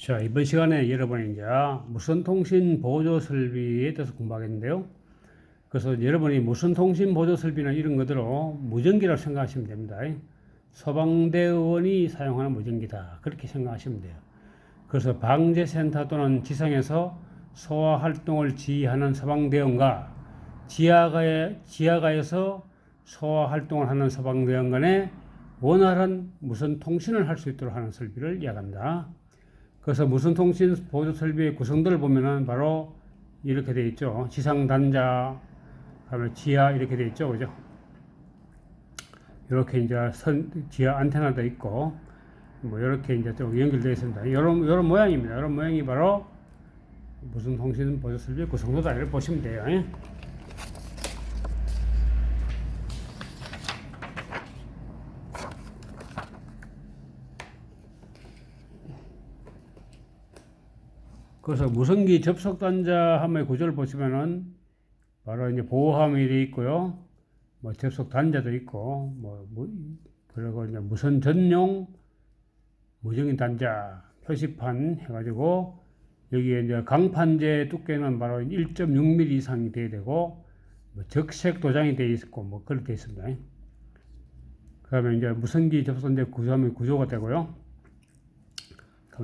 자, 이번 시간에 여러분이 이제 무선통신 보조 설비에 대해서 공부하겠는데요. 그래서 여러분이 무선통신 보조 설비는 이런 것들로 무전기라고 생각하시면 됩니다. 소방대원이 사용하는 무전기다. 그렇게 생각하시면 돼요. 그래서 방재센터 또는 지상에서 소화 활동을 지휘하는 소방대원과 지하가에서 소화 활동을 하는 소방대원 간에 원활한 무선통신을 할 수 있도록 하는 설비를 이야기합니다. 그래서 무선통신 보조 설비의 구성들을 보면은 바로 이렇게 되어 있죠. 지상 단자, 그다음에 지하 이렇게 되어 있죠, 그죠? 이렇게 이제 지하 안테나도 있고, 뭐 이렇게 이제 좀 연결되어 있습니다. 이런 모양입니다. 이런 모양이 바로 무선통신 보조 설비의 구성도다 이렇게 보시면 돼요. 그래서 무선기 접속 단자함의 구조를 보시면은 바로 이제 보호함이 되어 있고요. 뭐 접속 단자도 있고, 그리고 이제 무선 전용 무정인 단자 표시판 해가지고 여기에 이제 강판재 두께는 바로 1.6mm 이상이 돼야 되고, 뭐 적색 도장이 되어 있고, 뭐 그렇게 되어 있습니다. 그다음에 이제 무선기 접속 단자 구조함의 구조가 되고요.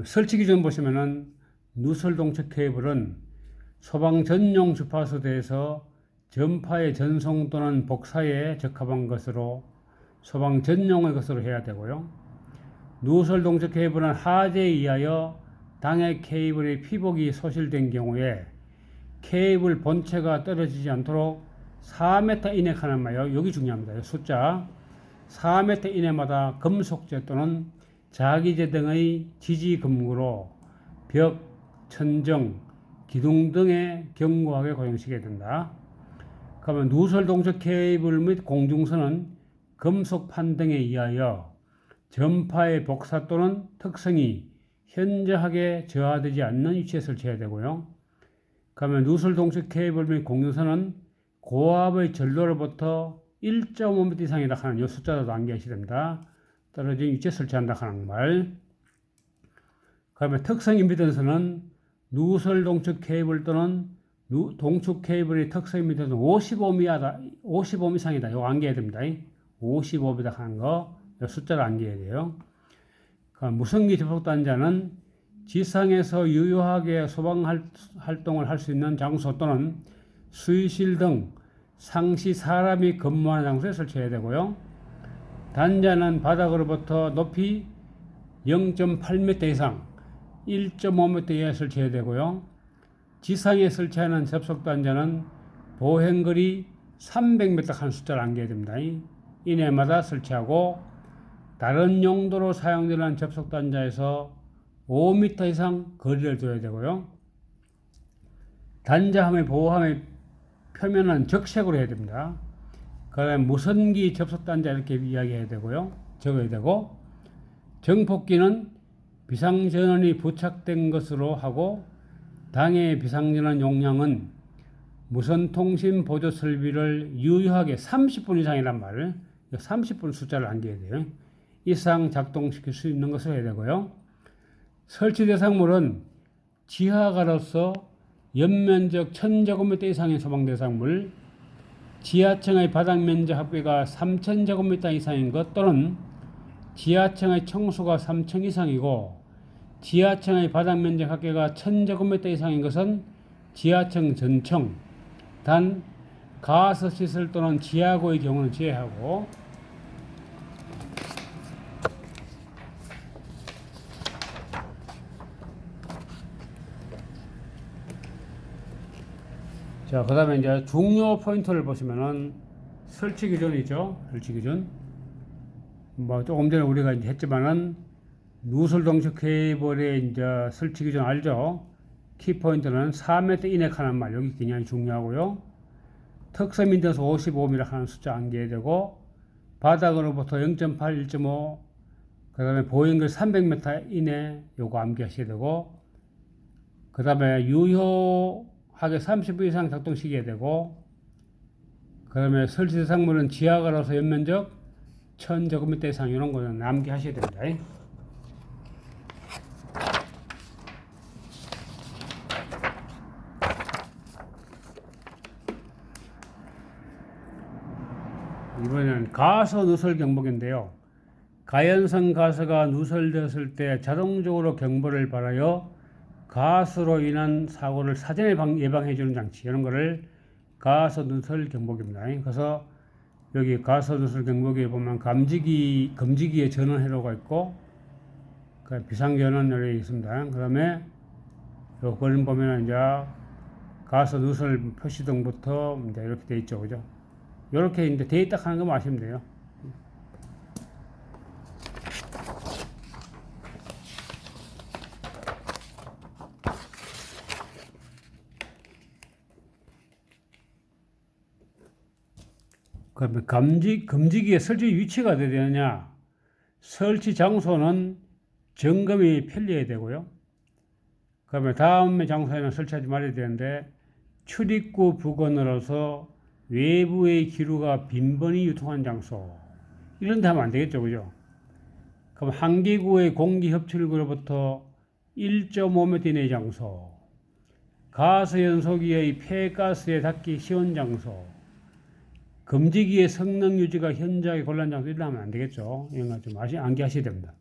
설치 기준 보시면은 누설 동체 케이블은 소방 전용 주파수대에서 전파의 전송 또는 복사에 적합한 것으로 소방 전용의 것으로 해야 되고요. 누설 동체 케이블은 하재에 의하여 당해 케이블의 피복이 소실된 경우에 케이블 본체가 떨어지지 않도록 4m 이내 칸마다, 여기 중요합니다. 숫자 4m 이내마다 금속재 또는 자기재 등의 지지 금구로 벽, 천정, 기둥 등에 견고하게 고정시켜야 된다. 그러면 누설 동체 케이블 및 공중선은 금속 판등에 의하여 전파의 복사 또는 특성이 현저하게 저하되지 않는 위치에 설치해야 되고요. 그러면 누설 동체 케이블 및 공중선은 고압의 전로로부터 1.5m 이상이다 하는 이 숫자도 암기하셔야 됩니다. 떨어진 위치에 설치한다 하는 말. 그러면 특성 임피던스는 누설 동축 케이블 또는 동축 케이블의 특성 임피던스는 55mm 이상이다. 이거 암기해야 됩니다. 55이다 하는 거, 숫자를 암기해야 돼요. 그러니까 무선기 접속 단자는 지상에서 유효하게 소방 활동을 할 수 있는 장소 또는 수의실 등 상시 사람이 근무하는 장소에 설치해야 되고요. 단자는 바닥으로부터 높이 0.8m 이상 1.5m 이하에 설치해야 되고요. 지상에 설치하는 접속 단자는 보행거리 300m 한 숫자를 암기해야 됩니다. 이내마다 설치하고 다른 용도로 사용되는 접속 단자에서 5m 이상 거리를 둬야 되고요. 단자함의 보호함의 표면은 적색으로 해야 됩니다. 그다음에 무선기 접속 단자 이렇게 이야기해야 되고요. 적어야 되고, 정폭기는 비상전원이 부착된 것으로 하고, 당해 비상전원 용량은 무선통신 보조 설비를 유효하게 30분 이상이란 말을 30분 숫자를 암기해야 돼요. 이상 작동시킬 수 있는 것을 해야 되고요. 설치 대상물은 지하가로서 연면적 1000제곱미터 이상의 소방 대상물, 지하층의 바닥 면적 합계가 3000제곱미터 이상인 것 또는 지하층의 청수가 3000 이상이고 지하층의 바닥 면적 합계가 1000제곱미터 이상인 것은 지하층 전층, 단 가스시설 또는 지하고의 경우는 제외하고, 자, 그 다음에 이제 중요 포인트를 보시면은 설치 기준이죠. 설치 기준. 뭐 조금 전에 우리가 이제 했지만은 누설 동체 케이블의 이제 설치 기준 알죠? 키 포인트는 4m 이내 하는 말, 여기 굉장히 중요하고요. 특성 임피던스 55mm 하는 숫자 암기해야 되고, 바닥으로부터 0.8, 1.5, 그 다음에 보행거리 300m 이내 요거 암기하셔야 되고, 그 다음에 유효하게 30분 이상 작동시켜야 되고, 그 다음에 설치 대상물은 지하가로서 연면적 1000제곱미터 이상 이런 거는 암기하셔야 됩니다. 이번에는 가서 누설 경보기인데요. 가연성 가스가 누설되었을 때 자동적으로 경보를 발하여 가스로 인한 사고를 사전에 예방해주는 장치, 이런 거를 가서 누설 경보기입니다. 그래서 여기 가서 누설 경보기에 보면 검지기에 전원 회로가 있고, 비상전원 여기 있습니다. 그 다음에 요 그림 보면 이제 가서 누설 표시등부터 이제 이렇게 돼 있죠, 그죠? 이렇게 이제 돼 있다 하는 것만 아시면 돼요. 그러면 검지기의 설치 위치가 어디에 되느냐? 설치 장소는 점검이 편리해야 되고요. 그러면 다음의 장소에는 설치하지 말아야 되는데, 출입구 부근으로서 외부의 기류가 빈번히 유통하는 장소, 이런 데 하면 안 되겠죠, 그죠? 그럼 한기구의 공기 협출구로부터 1.5m 이내의 장소, 가스 연소기의 폐가스에 닿기 쉬운 장소, 검지기의 성능 유지가 현저하게 곤란한 장소, 이런 하면 안 되겠죠. 이런 거 좀 암기하셔야 됩니다.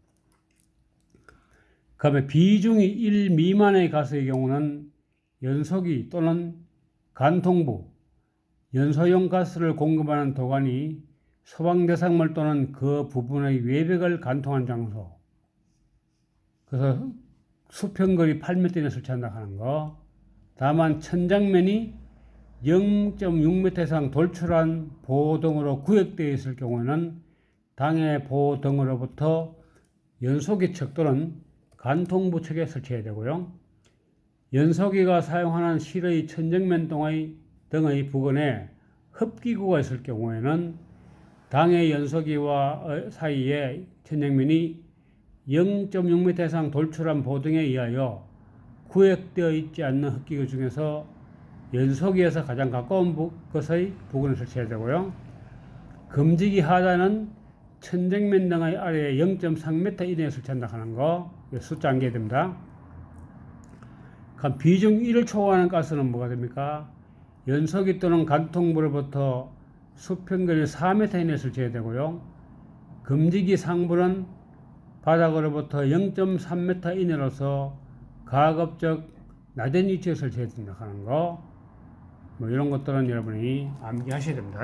그다음에 비중이 1 미만의 가스의 경우는 연소기 또는 간통부, 연소용 가스를 공급하는 도관이 소방 대상물 또는 그 부분의 외벽을 간통한 장소, 그래서 수평거리 8m 이내 설치한다 하는 거. 다만 천장면이 0.6m 이상 돌출한 보호등으로 구역되어 있을 경우에는 당해 보호등으로부터 연소기 측 또는 간통부 측에 설치해야 되고요. 연소기가 사용하는 실의 천정면 등의 부근에 흡기구가 있을 경우에는 당해 연소기와 사이에 천정면이 0.6m 이상 돌출한 보등에 의하여 구역되어 있지 않는 흡기구 중에서 연소기에서 가장 가까운 것의 부근을 설치해야 되고요. 검지기 하단은 천정면 등의 아래에 0.3m 이내에 설치한다 하는 거, 숫자 암기해야 됩니다. 그럼 비중 1을 초과하는 가스는 뭐가 됩니까? 연소기 또는 간통부로부터 수평거리 4m 이내에 설치해야 되고요. 검지기 상부는 바닥으로부터 0.3m 이내로서 가급적 낮은 위치에 설치해야 된다 하는 거, 뭐 이런 것들은 여러분이 암기하셔야 됩니다.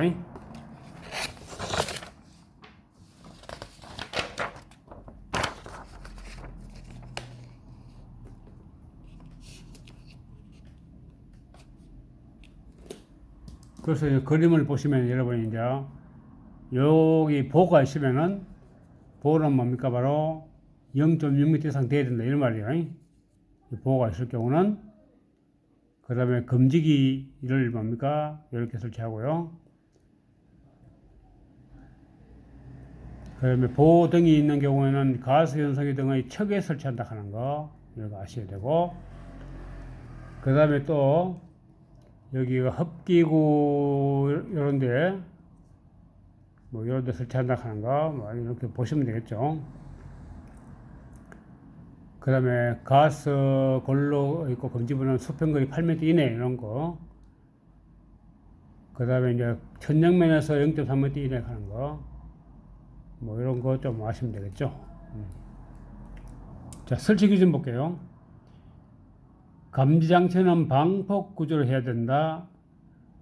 그래서 이 그림을 보시면 여러분이 이제 여기 보가 있으면은, 보는 뭡니까? 바로 0.6m 이상 돼야 된다, 이런 말이에요. 보호가 있을 경우는. 그 다음에 검지기를 뭡니까? 이렇게 설치하고요. 그 다음에 보호등이 있는 경우에는 가스 연소기 등의 척에 설치한다 하는 거, 이거 아셔야 되고, 그 다음에 또 여기가 흡기구 이런데, 뭐 이런데 설치한다 하는 거, 뭐 이렇게 보시면 되겠죠. 그 다음에 가스 골로 있고 검지부는 수평거리 8m 이내, 이런 거. 그 다음에 이제 천정면에서 0.3m 이내 하는 거, 뭐 이런 거 좀 아시면 되겠죠. 자, 설치 기준 볼게요. 감지장치는 방폭 구조를 해야 된다.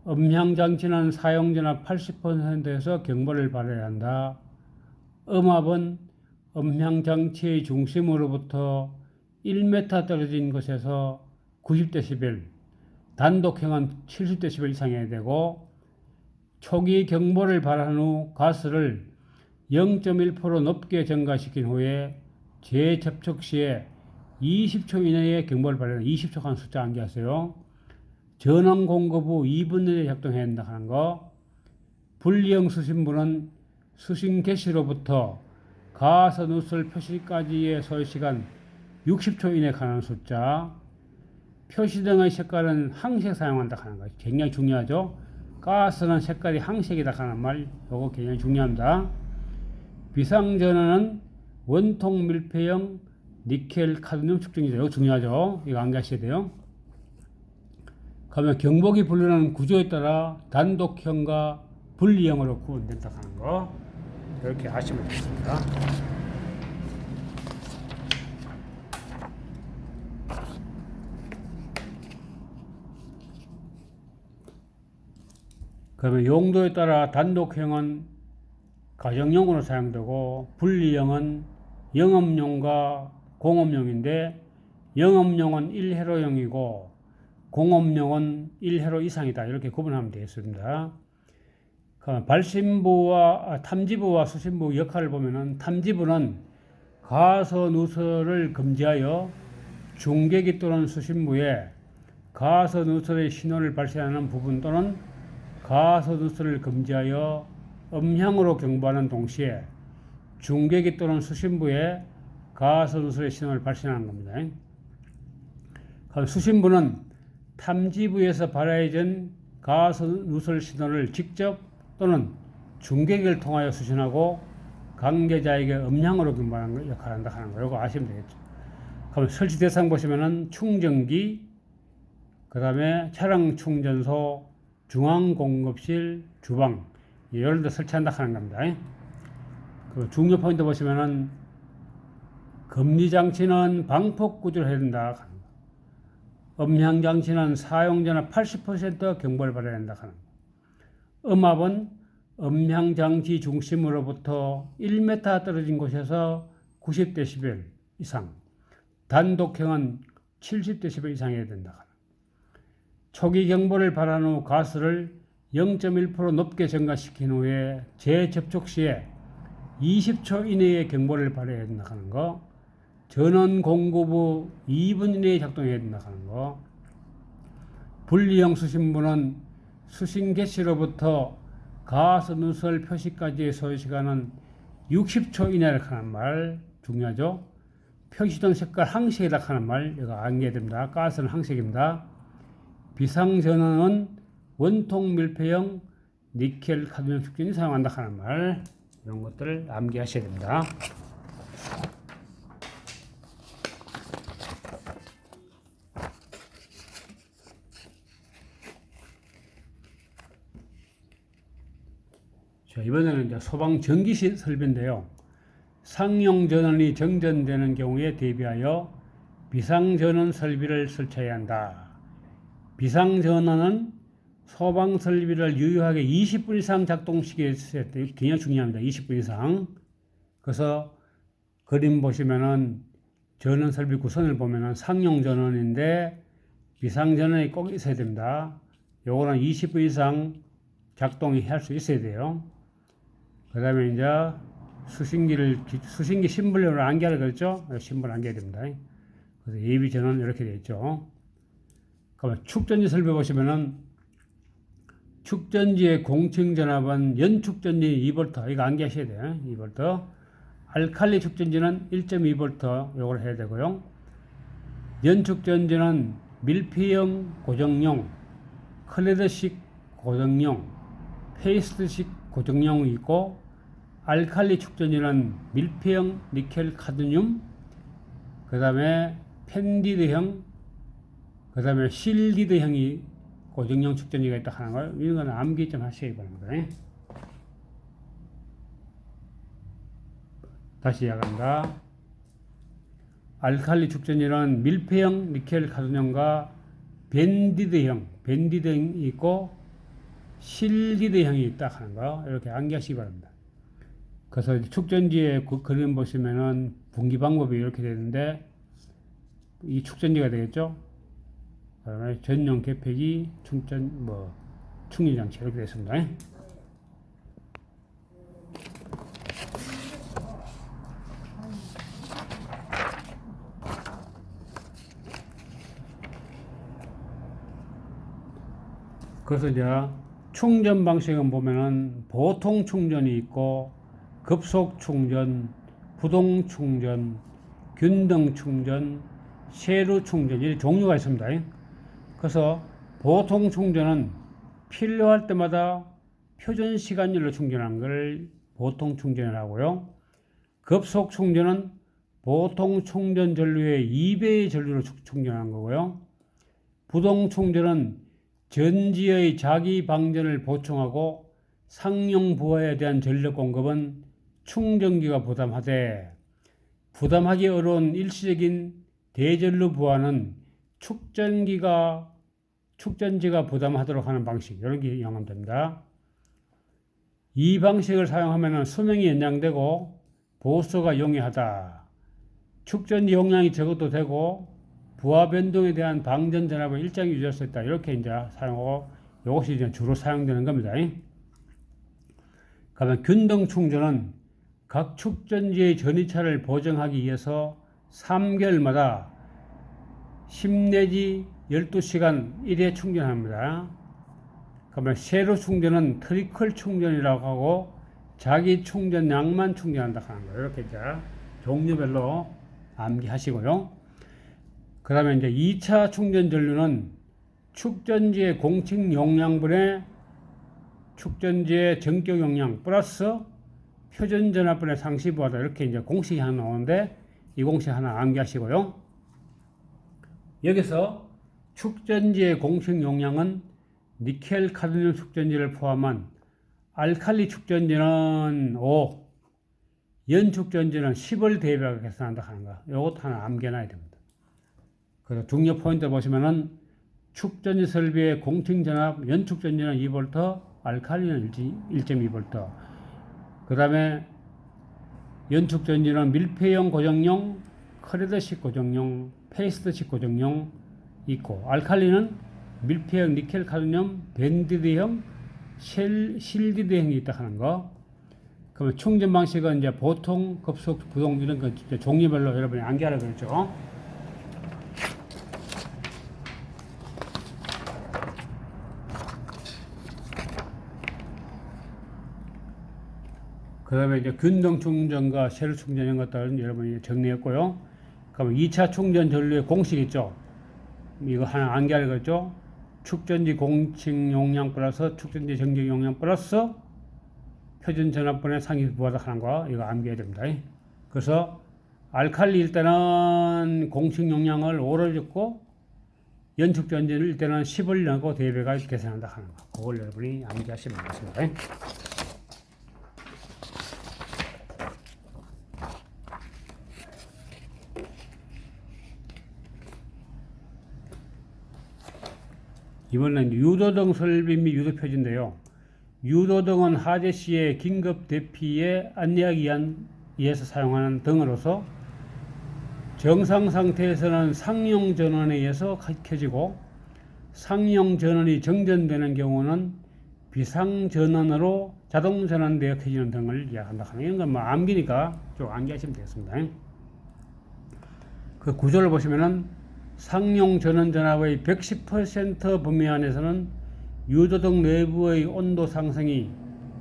음향장치는 사용전압 80%에서 경보를 발해야 한다. 음압은 음향장치의 중심으로부터 1m 떨어진 곳에서 90dB, 단독형은 70dB 이상해야 되고, 초기 경보를 발한 후 가스를 0.1% 높게 증가시킨 후에 재접촉 시에 20초 이내에 경보를 발한다. 20초 간 숫자 암기하세요. 전원 공급 후 2분 내에 작동해야 한다 하는 거. 분리형 수신부는 수신 개시로부터 가스 누설 표시까지의 소요시간 60초 이내 가는 숫자. 표시등의 색깔은 항색 사용한다 하는 거 굉장히 중요하죠. 가스는 색깔이 항색이다 하는 말, 이거 굉장히 중요합니다. 비상전원은 원통 밀폐형 니켈 카드뮴 측정기죠. 이거 중요하죠. 이거 암기하셔야 돼요. 그러면 경보기 분류하는 구조에 따라 단독형과 분리형으로 구분된다 하는 거 이렇게 아시면 되겠습니다. 그러면 용도에 따라 단독형은 가정용으로 사용되고 분리형은 영업용과 공업용인데 영업용은 1회로용이고 공업용은 1회로 이상이다. 이렇게 구분하면 되겠습니다. 발신부와 탐지부와 수신부 역할을 보면은 탐지부는 가서 누설을 금지하여 중계기 또는 수신부에 가서 누설의 신호를 발신하는 부분 또는 가서 누설을 금지하여 음향으로 경보하는 동시에 중계기 또는 수신부에 가서 누설의 신호를 발신하는 겁니다. 수신부는 탐지부에서 발해진 가서 누설 신호를 직접 또는 중계기를 통하여 수신하고 관계자에게 음향으로 경보하는 역할을 한다 하는 거, 이거 아시면 되겠죠. 그럼 설치 대상 보시면은 충전기, 그 다음에 차량 충전소, 중앙공급실, 주방, 이런 데 설치한다 하는 겁니다. 그 중요 포인트 보시면은 금리장치는 방폭 구조를 해야 된다. 음향장치는 사용전화 80% 경보를 받아야 된다 하는 거. 음압은 음향장치 중심으로부터 1m 떨어진 곳에서 90dB 이상, 단독형은 70dB 이상 해야 된다. 초기 경보를 발한 후 가스를 0.1% 높게 증가시킨 후에 재접촉 시에 20초 이내에 경보를 발해야 된다는 거, 전원 공급 후 2분 이내에 작동해야 된다는 거, 분리형 수신부는 수신 개시로부터 가스 누설 표시까지의 소요시간은 60초 이내라 하는 말 중요하죠. 표시등 색깔 항색이다 하는 말 이거 알게 됩니다. 가스는 항색입니다. 비상전원은 원통 밀폐형 니켈 카드뮴 축전이 사용한다 하는 말, 이런 것들을 암기하셔야 됩니다. 자, 이번에는 이제 소방 전기 설비인데요. 상용 전원이 정전되는 경우에 대비하여 비상전원 설비를 설치해야 한다. 비상전원은 소방 설비를 유효하게 20분 이상 작동시켜야 돼. 굉장히 중요합니다. 20분 이상. 그래서 그림 보시면은 전원 설비 구성을 보면은 상용 전원인데 비상전원이 꼭 있어야 됩니다. 요거는 20분 이상 작동이 할 수 있어야 돼요. 그 다음에 이제 수신기 신불용으로 안개를 그랬죠? 신불 안개야 됩니다. 그래서 예비 전원 이렇게 되어 있죠. 그러면 축전지 설비 보시면은 축전지의 공층 전압은 연축전지 2V, 이거 암기하셔야 돼요. 2V. 알칼리 축전지는 1.2V, 요걸 해야 되고요. 연축전지는 밀폐형 고정용, 클레드식 고정용, 페이스트식 고정용이 있고, 알칼리 축전지는 밀폐형 니켈 카드뮴, 그 다음에 펜디드형, 그 다음에 실디드형이 고정용 축전지가 있다 하는 걸, 이런 거는 암기 좀 하셔야 됩니다. 다시 이야기합니다. 알칼리 축전지는 밀폐형 니켈 카드뮴과 밴디드형이 있고 실디드형이 있다 하는 거, 이렇게 암기하시기 바랍니다. 그래서 축전지의 그림 보시면은 분기 방법이 이렇게 되는데, 이 축전지가 되겠죠. 그다음에 전용 개폐기, 충전 장치 이렇게 되겠습니다. 그래서 이제 충전 방식은 보면은 보통 충전이 있고 급속 충전, 부동 충전, 균등 충전, 세루 충전, 이런 종류가 있습니다. 그래서 보통 충전은 필요할 때마다 표준 시간율로 충전하는 걸 보통 충전이라고요. 급속 충전은 보통 충전 전류의 2배의 전류로 충전하는 거고요. 부동 충전은 전지의 자기 방전을 보충하고 상용 부하에 대한 전력 공급은 충전기가 부담하되 부담하기 어려운 일시적인 대전류 부하는 축전지가 부담하도록 하는 방식, 이런 게 이용됩니다. 이 방식을 사용하면 수명이 연장되고 보수가 용이하다. 축전지 용량이 적어도 되고 부하 변동에 대한 방전 전압을 일정히 유지할 수 있다. 이렇게 이제 사용하고 이것이 이제 주로 사용되는 겁니다. 그러면 균등 충전은 각 축전지의 전이차를 보정하기 위해서 3개월마다 10 내지 12시간 1회 충전합니다. 그러면 세로 충전은 트리클 충전이라고 하고 자기 충전량만 충전한다 하는 거예요. 이렇게 이제 종류별로 암기하시고요. 그 다음에 이제 2차 충전 전류는 축전지의 공식 용량분의 축전지의 전격 용량 플러스 표준 전압분의 상시 부하다. 이렇게 이제 공식이 하나 나오는데 이 공식 하나 암기하시고요. 여기서 축전지의 공식 용량은 니켈 카드뮴 축전지를 포함한 알칼리 축전지는 5, 연 축전지는 10을 대비하게 계산한다 하는 거. 이것도 하나 암기해놔야 됩니다. 그래서 중요 포인트 보시면은 축전지 설비의 공식 전압, 연 축전지는 2V, 알칼리는 1.2V. 그 다음에 연 축전지는 밀폐형 고정용, 커리더식 고정용, 페이스트식 고정용 있고, 알칼리는 밀폐형 니켈 카드뮴, 밴디드형, 실디드형이 있다 하는 거. 그러면 충전 방식은 이제 보통, 급속, 부동 이런 거 종류별로 여러분이 암기하라 그랬죠. 그 다음에 이제 균등 충전과 셀 충전 이런 것들은 여러분이 정리했고요. 그러면 2차 충전 전류의 공식 있죠. 이거 하나 암기하라 그랬죠. 축전지 공식 용량 플러스 축전지 정적 용량 플러스 표준 전압분의 상위 부하다 하는 거, 이거 암기해야 됩니다. 그래서 알칼리 일단은 공식 용량을 5를 줬고 연축전지를 일단은 10을 넣고 대비가 계산한다 하는 거, 그걸 여러분이 암기하시면 되겠습니다. 이번엔 유도등 설비 및 유도 표지인데요. 유도등은 하재 시의 긴급 대피에 안내하기 위해서 사용하는 등으로서 정상 상태에서는 상용 전원에 의해서 켜지고 상용 전원이 정전되는 경우는 비상 전원으로 자동 전환되어 켜지는 등을 이야기한다. 이런 건 뭐 암기니까 좀 암기하시면 되겠습니다. 그 구조를 보시면은 상용 전원 전압의 110% 범위 안에서는 유도등 내부의 온도 상승이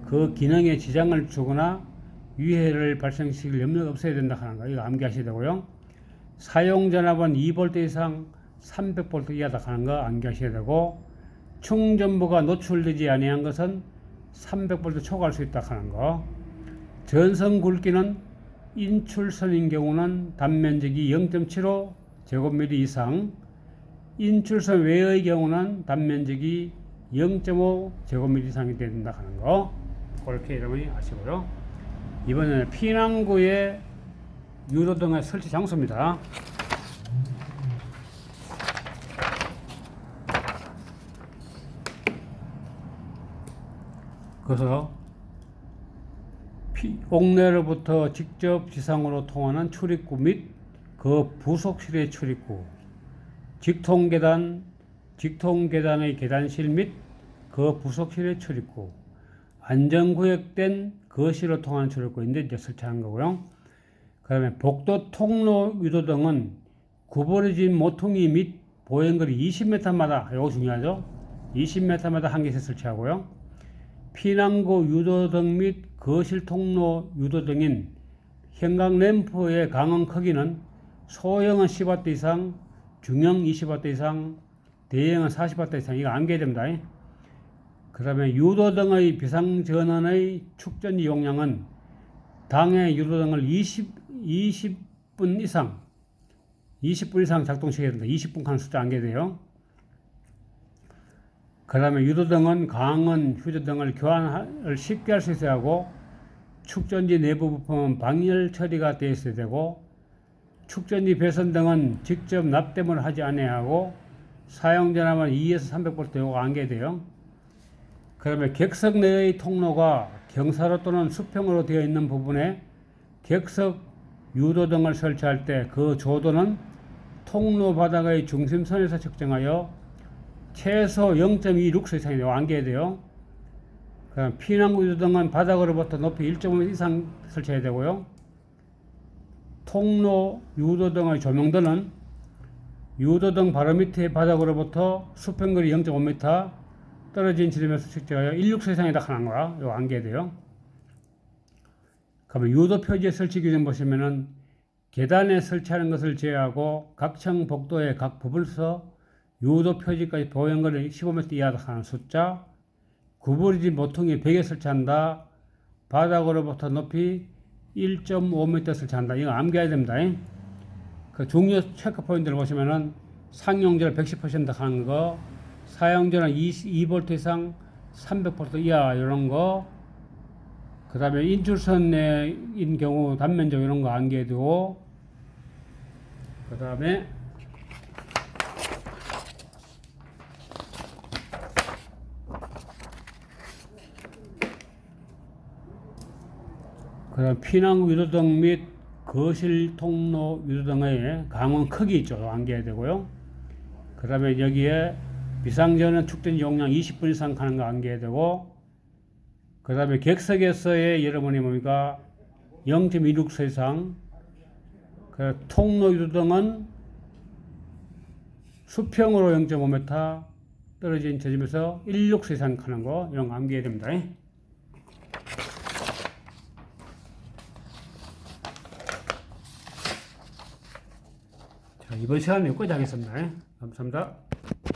그 기능에 지장을 주거나 위해를 발생시킬 염려가 없어야 된다 하는 거, 이거 암기하셔야 되고요. 사용 전압은 2V 이상 300V 이하다 하는 거 암기하셔야 되고, 충전부가 노출되지 아니한 것은 300V 초과할 수 있다 하는 거. 전선 굵기는 인출선인 경우는 단면적이 0.75 제곱미터 이상, 인출선 외의 경우는 단면적이 0.5 제곱미터 이상이 된다 하는 거, 그렇게 여러분이 아시고요. 이번에는 피난구의 유도등의 설치 장소입니다. 그래서 옥내로부터 직접 지상으로 통하는 출입구 및 그 부속실의 출입구, 직통계단의 계단실 및 그 부속실의 출입구, 안전구역된 거실로 통하는 출입구인데 이제 설치한 거고요. 그 다음에 복도 통로 유도등은 구부러진 모퉁이 및 보행거리 20m마다, 이거 중요하죠. 20m마다 한 개씩 설치하고요. 피난구 유도등 및 거실 통로 유도등인 형광 램프의 강원 크기는 소형은 10W 이상, 중형 20W 이상, 대형은 40W 이상, 이거 암기해야 됩니다. 그 다음에 유도등의 비상전원의 축전지 용량은 당해 유도등을 20분 이상 작동시켜야 됩니다. 20분 간 숫자 암기해야 돼요. 그 다음에 유도등은 강은 휴지 등을 교환을 쉽게 할 수 있어야 하고, 축전지 내부 부품은 방열 처리가 되어 있어야 되고, 축전지 배선 등은 직접 납땜을 하지 않아야 하고, 사용 전압은 2에서 300V 요가 안개돼요. 그 다음에 객석 내의 통로가 경사로 또는 수평으로 되어 있는 부분에 객석 유도등을 설치할 때 그 조도는 통로 바닥의 중심선에서 측정하여 최소 0.2룩스 이상이 안개해야 돼요. 그다음 피난구 유도등은 바닥으로부터 높이 1.5m 이상 설치해야 되고요. 통로 유도등의 조명등은 유도등 바로 밑에 바닥으로부터 수평거리 0.5m 떨어진 지점에서 측정하여 1룩스 이상이 딱 하는 거야. 이거 안개해야 돼요. 그러면 유도 표지의 설치 규정 보시면은 계단에 설치하는 것을 제외하고 각층 복도의 각 부분에서 유도 표지까지 보행거리 15m 이하다 하는 숫자, 구부러진 모퉁이 벽에 설치한다, 바닥으로부터 높이 1.5m 설치한다. 이거 암기해야 됩니다. 그 중요 체크 포인트를 보시면은 상용전을 110% 하는 거, 사용전은 2V 이상 300V 이하 이런 거, 그 다음에 인출선인 경우 단면적 이런 거 안개해두고, 그 다음에 피난구 유도등 및 거실 통로 유도등의 강원 크기 있죠. 안개해야 되고요. 그 다음에 여기에 비상전은 축전지 용량 20분 이상 가는 거 안개해야 되고, 그 다음에 객석에서의 여러분이 뭡니까 0.26수 이상, 그 통로 유도등은 수평으로 0.5m 떨어진 지점에서 1룩스 이상 가는 거 이런 거 암기해야 됩니다. 자, 이번 시간은 여기까지 하겠습니다. 감사합니다.